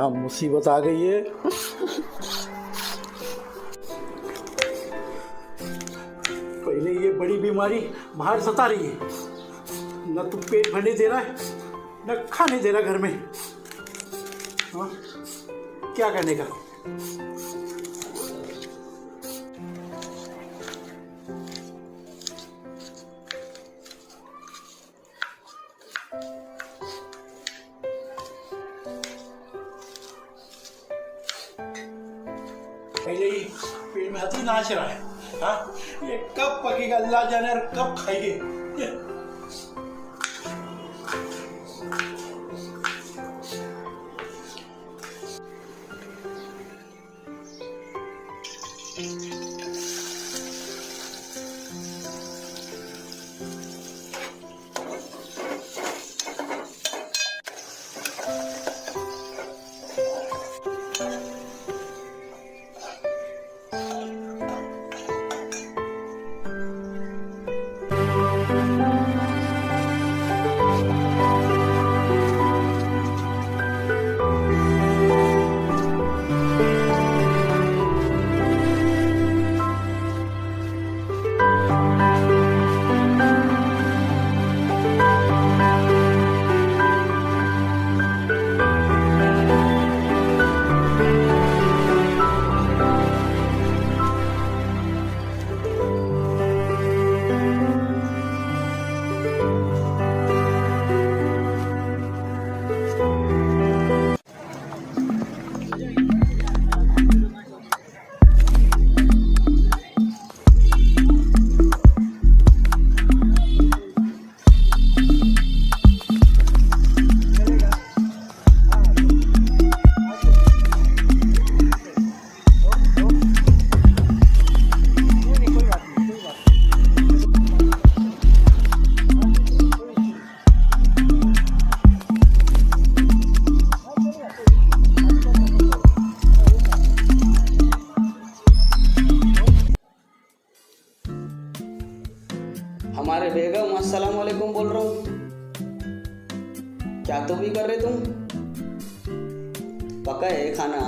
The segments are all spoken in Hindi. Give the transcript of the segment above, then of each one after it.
क्या मुसीबत आ गई है। पहले ये बड़ी बीमारी बाहर सता रही है, न तो पेट भरने दे रहा है न खाने दे रहा घर में। हाँ, क्या करने का। पहले ही पेट में हाथी नाच रहा है। हाँ, ये कब पकेगा अल्लाह जाने और कब खाएंगे। हमारे बेगम अस्सलाम वालेकुम बोल रहा हूँ। क्या तो भी कर रहे तुम? पका है खाना?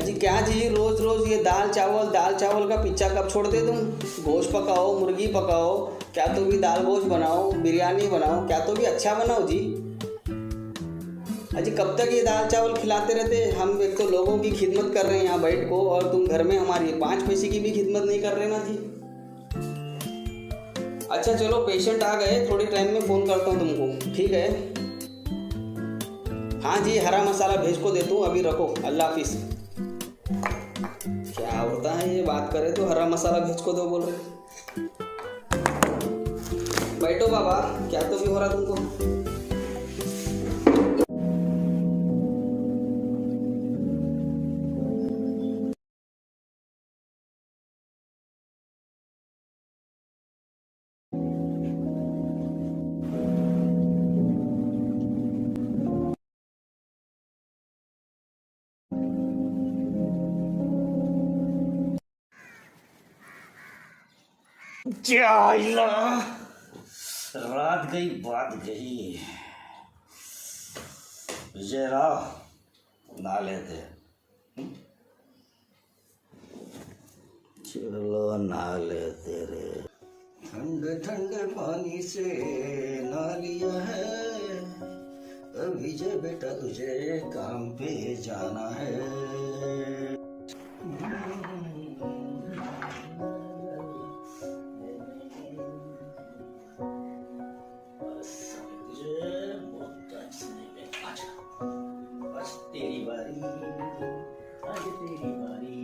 अजी क्या जी, रोज रोज ये दाल चावल का पीछा कब छोड़ते तुम? गोश्त पकाओ, मुर्गी पकाओ, क्या तो भी दाल गोश्त बनाओ, बिरयानी बनाओ, क्या तो भी अच्छा बनाओ जी। अजी कब तक ये दाल चावल खिलाते रहते? हम एक तो लोगों की खिदमत कर रहे हैं यहाँ बैठ को, और तुम घर में हमारी 5 पैसे की भी खिदमत नहीं कर रहे ना जी। अच्छा चलो, पेशेंट आ गए, थोड़ी टाइम में फ़ोन करता हूँ तुमको, ठीक है? हाँ जी, हरा मसाला भेज को देता हूँ, अभी रखो, अल्लाह हाफिज़। क्या होता है ये, बात करे तो हरा मसाला भेज को दो बोल रहे। बैठो बाबा, क्या तो भी हो रहा तुमको? क्या रात गई बात गई। विजय राव ना लेते, चलो ना लेते रे। ठंडे ठंडे पानी से ना लिया है, विजय बेटा तुझे काम पे जाना है। तेरी बारी, आज तेरी बारी,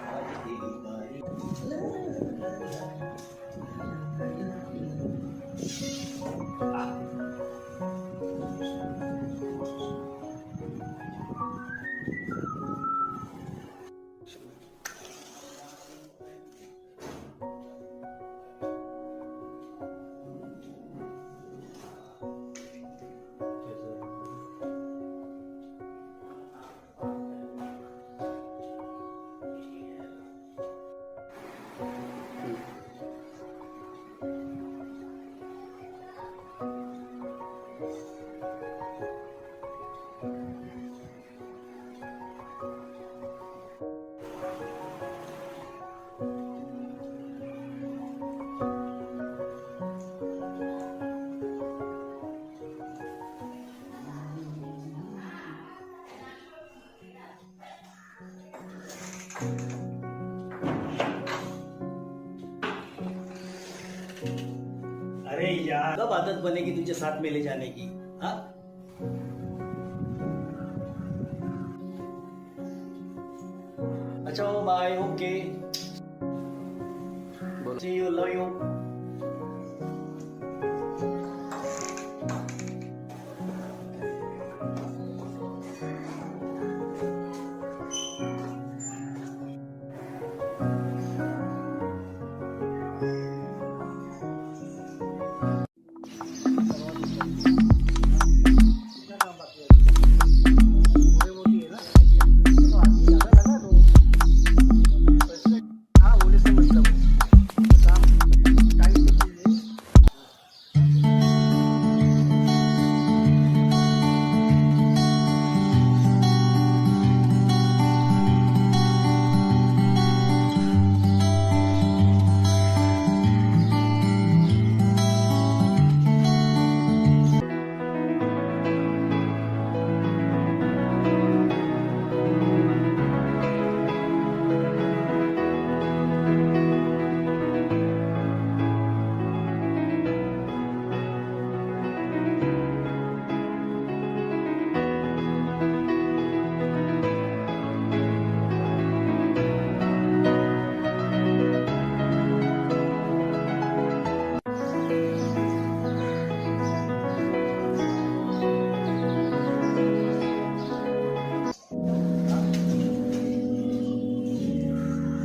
आज तेरी बारी। अरे यार कब आदत बनेगी तुझे साथ में ले जाने की? हाँ, अच्छा bye, okay, see you, love you.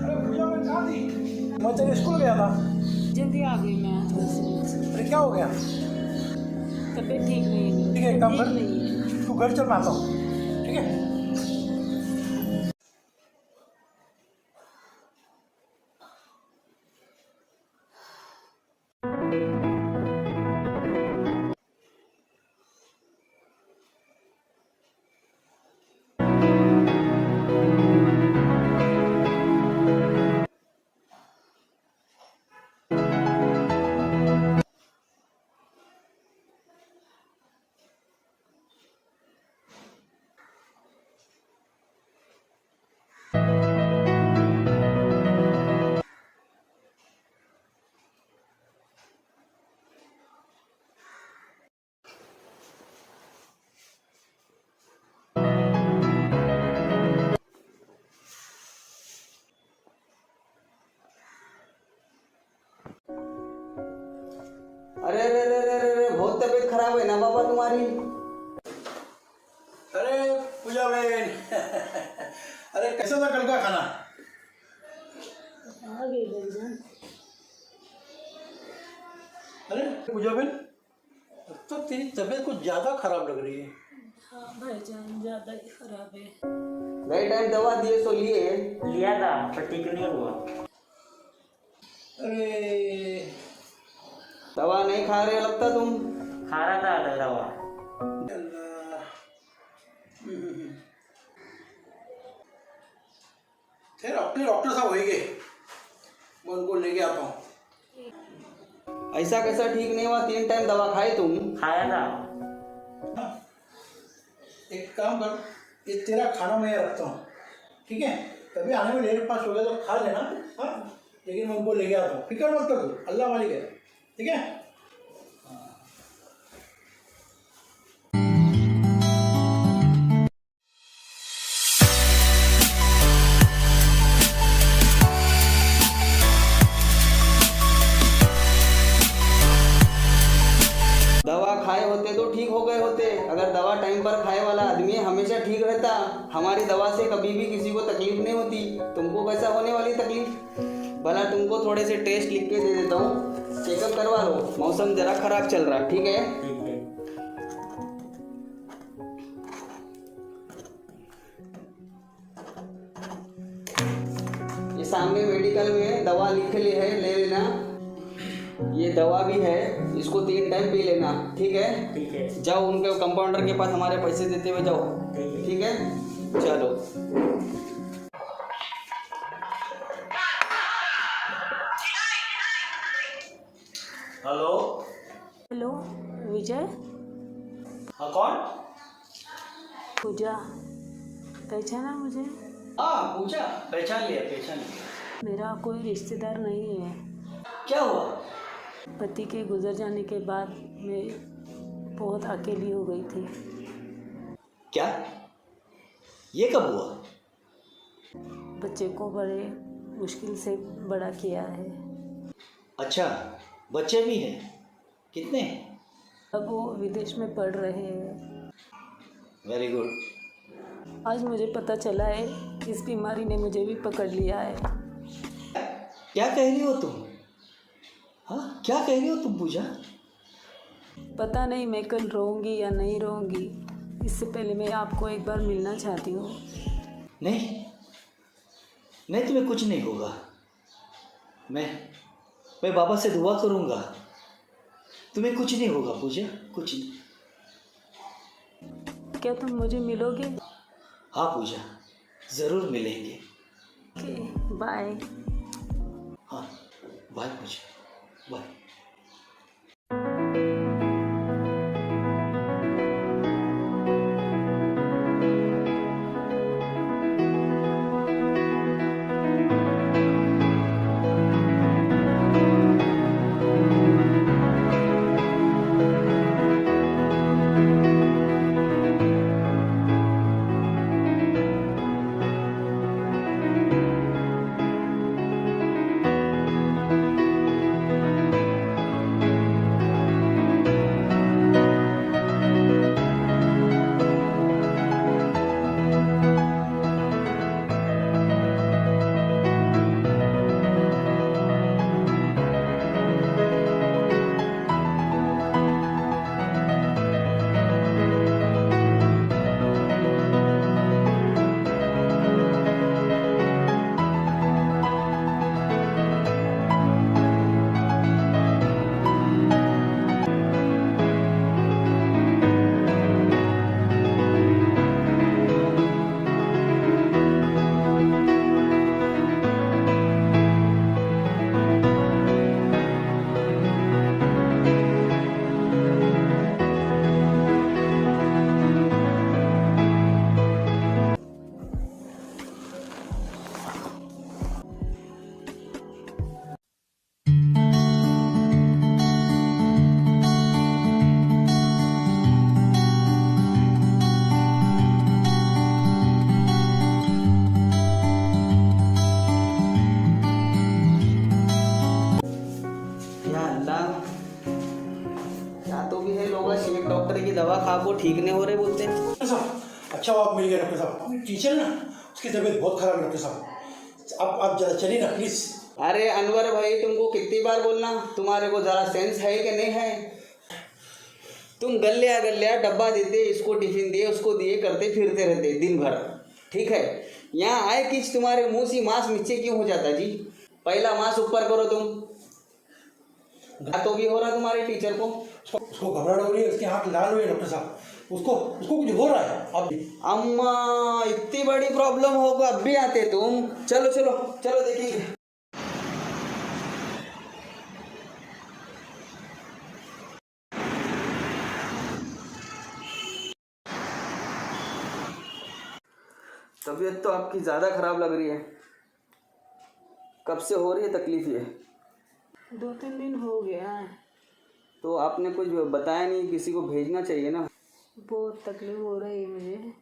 अरे पूजा मैं कहाँ थी? मैं तेरे स्कूल गया था। जल्दी आ गई मैं बस। अरे क्या हो गया? तबीयत ठीक नहीं है। ठीक है, एक काम कर, ठीक नहीं है। तू घर चल, मैं आता हूँ, ठीक है? अरे अरे अरे अरे अरे, बहुत तबीयत खराब है ना बाबा तुम्हारी? अरे पूजा बहन अरे कैसा था कल का खाना? आ गई भाईजान। अरे पूजा बहन, अब तो तेरी तबीयत कुछ ज़्यादा खराब लग रही है। हाँ भाईजान, ज्यादा ही खराब है। गए टाइम दवा दिए सो लिए? लिया था पर ठीक नहीं हुआ। अरे दवा नहीं खा रहे लगता तुम। खा रहा था दवा। अल्लाह। फिर अपने डॉक्टर साहब होएंगे, मैं उनको लेके आता हूँ। ऐसा कैसा ठीक नहीं हुआ? 3 टाइम दवा खाए तुम? खाया था। एक काम कर, ये तेरा खाना मैं यहाँ रखता हूँ, ठीक है? कभी आने में लेट पास हो गया तो खा लेना, हाँ? लेकिन मैं उनको लेके आता हूँ, फिक्र मत कर तू, अल्लाह मालिक है, ठीक है? दवा खाए होते तो ठीक हो गए होते। अगर दवा टाइम पर खाए वाला आदमी हमेशा ठीक रहता। हमारी दवा से कभी भी किसी को तकलीफ नहीं होती। तुमको कैसा होने वाली तकलीफ? भला तुमको थोड़े से टेस्ट लिख के दे देता हूँ, चेकअप करवा लो। मौसम जरा खराब चल रहा है, ठीक है? ठीक है। ये सामने मेडिकल में दवा लिखे ली है, ले लेना। ये दवा भी है, इसको 3 टाइम पी लेना, ठीक है? ठीक है। जाओ उनके कंपाउंडर के पास हमारे पैसे देते हुए जाओ, ठीक है? चलो। हेलो। हेलो विजय। हाँ, कौन? पूजा, पहचाना मुझे? हाँ पूछा, पहचान लिया। मेरा कोई रिश्तेदार नहीं है। क्या हुआ? पति के गुजर जाने के बाद मैं बहुत अकेली हो गई थी। क्या? ये कब हुआ? बच्चे को बड़े मुश्किल से बड़ा किया है। अच्छा, बच्चे भी हैं? कितने हैं? अब वो विदेश में पढ़ रहे हैं। Very good. आज मुझे पता चला है इस बीमारी ने मुझे भी पकड़ लिया है। क्या कह रही हो तुम? हाँ, क्या कह रही हो तुम पूजा? पता नहीं मैं कल रहूँगी या नहीं रहूँगी। इससे पहले मैं आपको एक बार मिलना चाहती हूँ। नहीं, तुम्हें कुछ नहीं होगा। मैं बाबा से दुआ करूँगा, तुम्हें कुछ नहीं होगा पूजा, कुछ नहीं। क्या तुम मुझे मिलोगे? हाँ पूजा, ज़रूर मिलेंगे। Okay, bye. हाँ, बाय पूजा, बाय। दवा खा को ठीक नहीं हो रहे बोलते हैं। डॉक्टर साहब, अच्छा आप मिल गए डॉक्टर साहब। अपनी टीचर ना, उसकी तबीयत बहुत खराब है डॉक्टर साहब। आप जरा चलिए ना प्लीज़। अरे अनवर भाई, तुमको कितनी बार बोलना, तुम्हारे को ज़रा सेंस है कि नहीं है? तुम गलिया डब्बा देते, इसको टिफिन दिए, उसको दिए, करते फिरते रहते दिन भर, ठीक है। यहाँ आए कि तुम्हारे मुंह से मांस नीचे क्यों हो जाता जी? पहला मांस ऊपर करो तुम। तो भी हो रहा तुम्हारे टीचर को? उसको घबराहट हो रही है, उसकी आँख लाल हुई है डॉक्टर साहब। उसको कुछ हो रहा है। अब अम्मा, इतनी बड़ी प्रॉब्लम होगा, अब भी आते तुम? चलो चलो चलो देखिए। तबीयत तो आपकी ज़्यादा खराब लग रही है। कब से हो रही है तकलीफ ये? 2-3 दिन हो गया है। तो आपने कुछ बताया नहीं, किसी को भेजना चाहिए ना। बहुत तकलीफ हो रही है मुझे,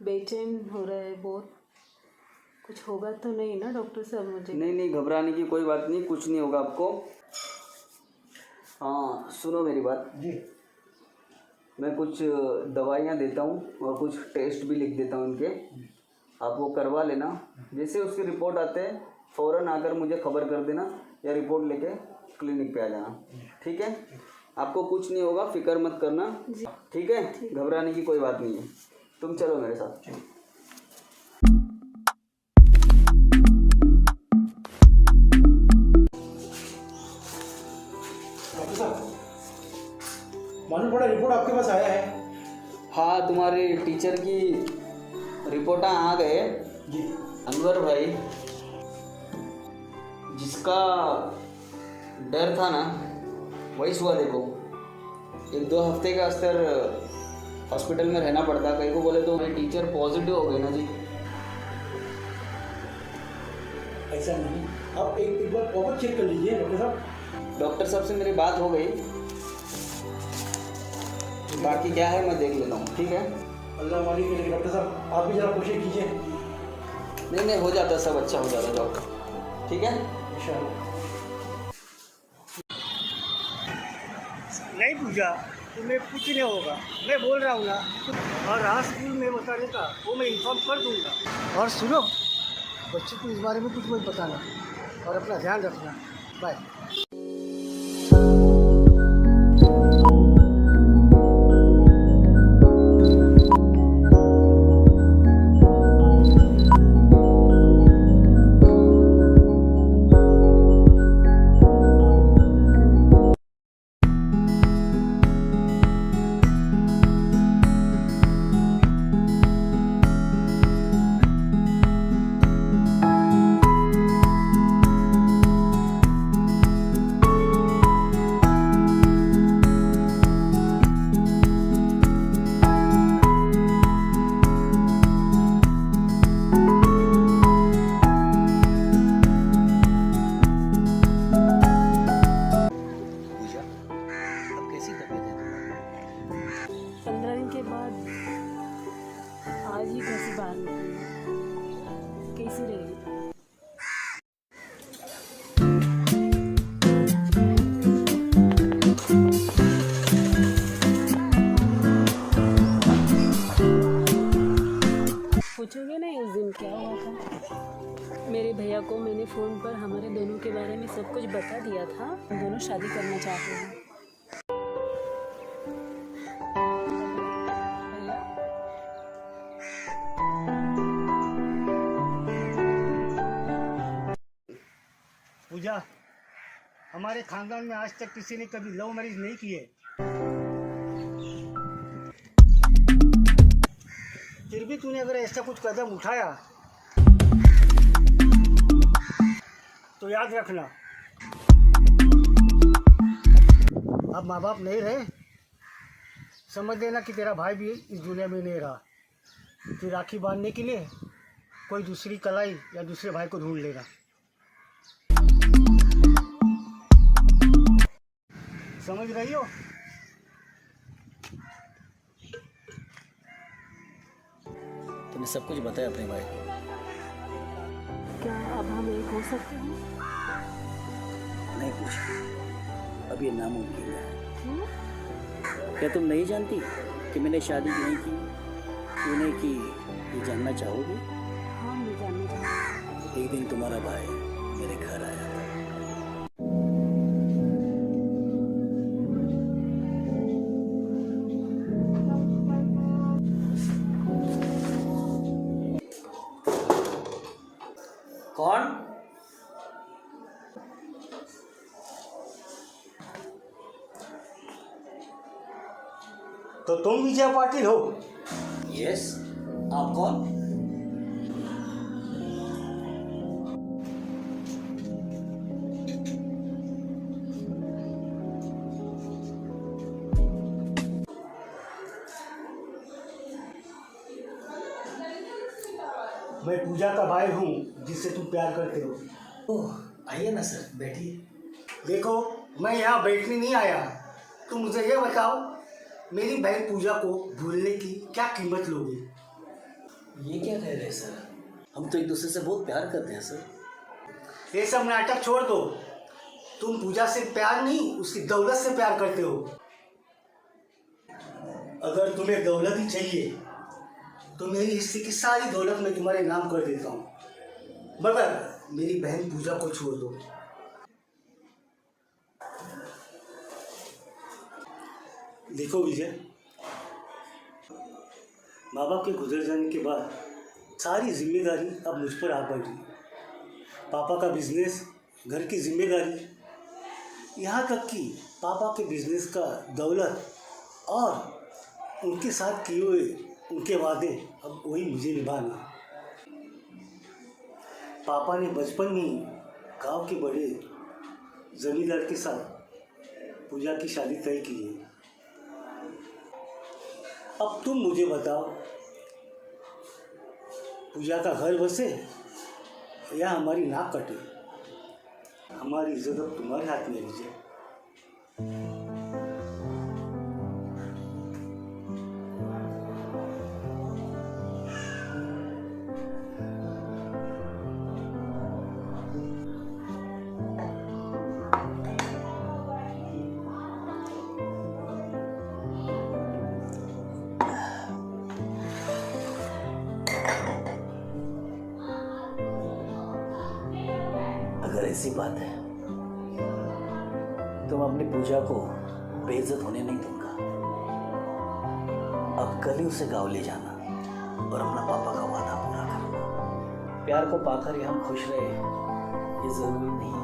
बेचैन हो रहा है बहुत। कुछ होगा तो नहीं ना डॉक्टर साहब मुझे? नहीं, घबराने की कोई बात नहीं, कुछ नहीं होगा आपको। हाँ सुनो मेरी बात जी, मैं कुछ दवाइयाँ देता हूँ और कुछ टेस्ट भी लिख देता हूँ इनके, आप वो करवा लेना। जैसे उसकी रिपोर्ट आते हैं फ़ौरन आकर मुझे खबर कर देना, या रिपोर्ट लेके क्लिनिक पे आ जाना, ठीक है? आपको कुछ नहीं होगा, फिक्र मत करना, ठीक है? घबराने की कोई बात नहीं है। तुम चलो मेरे साथ। डॉक्टर साहब, मालूम पड़ा रिपोर्ट आपके पास आया है? हाँ, तुम्हारे टीचर की रिपोर्ट आ गए जी। अनवर भाई, जिसका डर था ना वही हुआ। देखो 1-2 हफ्ते का अस्तर हॉस्पिटल में रहना पड़ता, कहीं को बोले तो मेरे टीचर पॉजिटिव हो गए ना जी। ऐसा नहीं, आप एक बार प्रॉपर चेक कर लीजिए डॉक्टर साहब। डॉक्टर साहब से मेरी बात हो गई, बाकी क्या है मैं देख लेता हूँ, ठीक है? अल्लाह मालिक है डॉक्टर साहब, आप भी जरा कोशिश कीजिए। नहीं हो जाता, सब अच्छा हो जाता डॉक्टर, ठीक है? इंशाल्लाह। नहीं पूजा, तुम्हें कुछ नहीं होगा, मैं बोल रहा हूँ ना। और रहा स्कूल में बताने का, वो मैं इन्फॉर्म कर दूँगा। और सुनो, बच्चे को इस बारे में कुछ मत बताना और अपना ध्यान रखना। बाय। पूजा, अब कैसी तबीयत है तुम्हारी? 15 दिन के बाद आज ही घर से बाहर निकली, कैसी रहेगी? पूछोगे नहीं उस दिन क्या हुआ था? मेरे भैया को मैंने फ़ोन पर हमारे दोनों के बारे में सब कुछ बता दिया था। हम दोनों शादी करना चाहते हैं। भैया, पूजा, हमारे खानदान में आज तक किसी ने कभी लव मैरिज नहीं की है। फिर भी तूने अगर ऐसा कुछ कदम उठाया तो याद रखना, अब माँ बाप नहीं रहे, समझ लेना कि तेरा भाई भी इस दुनिया में नहीं रहा। फिर राखी बांधने के लिए कोई दूसरी कलाई या दूसरे भाई को ढूंढ लेना। समझ रही हो? तुमने सब कुछ बताया अपने भाई को? क्या अब हम एक हो सकते हैं? नहीं पूछा, अब ये नामुमकिन है। क्यों? क्या तुम नहीं जानती कि मैंने शादी नहीं की, क्यों नहीं की, ये जानना चाहोगी? हाँ, मैं जानना चाहती हूँ। एक दिन तुम्हारा भाई मेरे घर आया था। कौन? तो तुम विजय पाटिल हो? यस, आप कौन? मैं पूजा का भाई हूँ जिससे तुम प्यार करते हो। ओह, आइए ना सर, बैठिए। देखो, मैं यहाँ बैठने नहीं आया। तुम मुझे ये बताओ, मेरी बहन पूजा को भूलने की क्या कीमत लोगे? ये क्या कह रहे हैं सर? हम तो एक दूसरे से बहुत प्यार करते हैं सर। ये सब नाटक छोड़ दो। तुम पूजा से प्यार नहीं, उसकी दौलत से प्यार करते हो। अगर तुम्हें दौलत ही चाहिए तो मेरी हिस्से की सारी दौलत मैं तुम्हारे नाम कर देता हूँ, मगर मेरी बहन पूजा को छोड़ दो। देखो विजय, माँ बाप के गुजर जाने के बाद सारी जिम्मेदारी अब मुझ पर आ पड़ी। पापा का बिजनेस, घर की जिम्मेदारी, यहाँ तक कि पापा के बिजनेस का दौलत और उनके साथ किए हुए उनके वादे अब वही मुझे निभाना। पापा ने बचपन में ही गांव के बड़े जमींदार के साथ पूजा की शादी तय की है। अब तुम मुझे बताओ, पूजा का घर बसे या हमारी नाक कटे, हमारी इज्जत अब तुम्हारे हाथ में लीजिए। अगर ऐसी बात है तो मैं अपनी पूजा को बेइज्जत होने नहीं दूंगा। अब कल ही उसे गाँव ले जाना और अपना पापा का वादा पूरा करना। प्यार को पाकर ही हम खुश रहे ये जरूरी नहीं।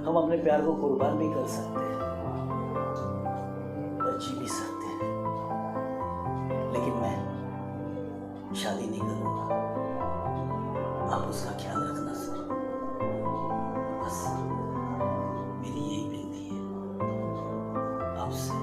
हम अपने प्यार को कुर्बान भी कर सकते हैं और जी भी सकते हैं, लेकिन मैं शादी नहीं करूंगा। आप उसका ख्याल रखना सर, बस मेरी यही विनती है आपसे।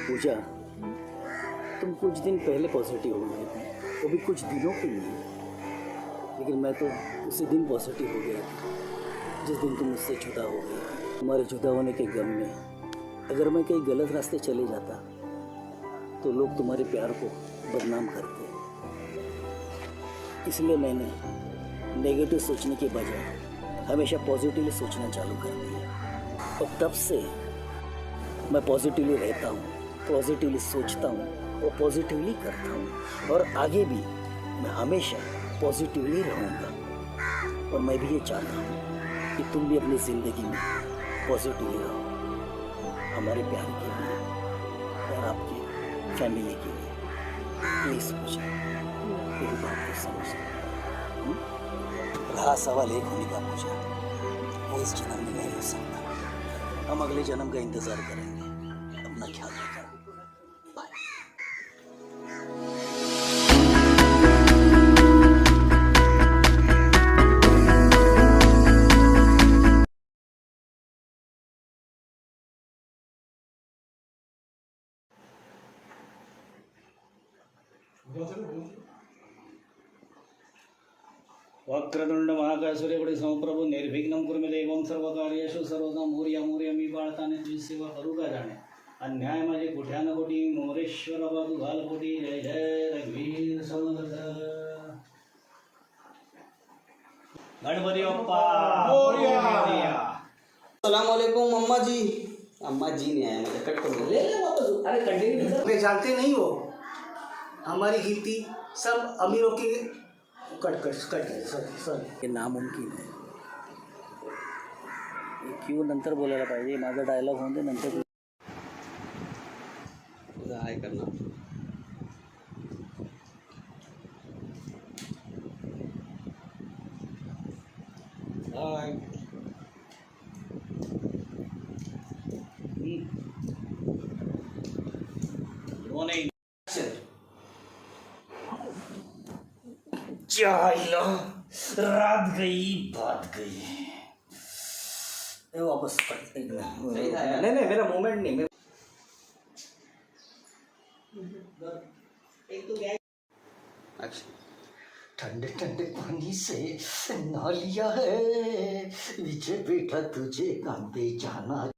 पूजा, तुम कुछ दिन पहले पॉजिटिव हो गए थे, वो भी कुछ दिनों के लिए, लेकिन मैं तो उसी दिन पॉजिटिव हो गया था जिस दिन तुम मुझसे जुदा हो गए। तुम्हारे जुदा होने के गम में अगर मैं कहीं गलत रास्ते चले जाता तो लोग तुम्हारे प्यार को बदनाम करते, इसलिए मैंने नेगेटिव सोचने के बजाय हमेशा पॉजिटिवली सोचना चालू कर दिया। और तब से मैं पॉजिटिवली रहता हूँ, पॉजिटिवली सोचता हूँ और पॉजिटिवली करता हूँ, और आगे भी मैं हमेशा पॉजिटिवली रहूँगा। और मैं भी ये चाहता हूँ कि तुम भी अपनी ज़िंदगी में पॉजिटिवली रहो, हमारे प्यार के लिए और आपकी फैमिली के लिए। प्लीज़ पूजा, मेरी बात को समझना। रहा सवाल एक होने का पूजा, वो इस जन्म में नहीं हो सकता। हम अगले जन्म का इंतज़ार करेंगे। अपना ख्याल रखना। बाय। वक्रतुंड महाकाय सूर्यकोटी समप्रभु निर्विघ्नं कुरु मे देवं सर्वकार्येषु सर्वदा मोर्या मोर्या मी बाळताने तुझी सेवा करू का जाणे अन्याय माझे कुठ्यान कोटी मोरेश्वर बाबू घालकोटी जय जय रघुवीर समर्थ गणपति बप्पा मोरया। अस्सलाम वालेकुम अम्मा जी। अम्मा जी नहीं आया, मुझे कट कर ले वापस। अरे कंटिन्यू कर। हमें जानते नहीं हो, हमारी कीर्ति सब अमीरों की कट सॉरी। हे नामुमकिन आहे। हे क्यू नंतर बोलायला पाहिजे, माझा डायलॉग होऊन दे नंतर। हाय करना। हाय। मॉर्निंग। चाइला रात गई बात गई वापस सही था यार। नहीं मेरा मूवमेंट नहीं अच्छा ठंडे ठंडे पानी से नहा लिया है विजय बेटा तुझे कांदे जाना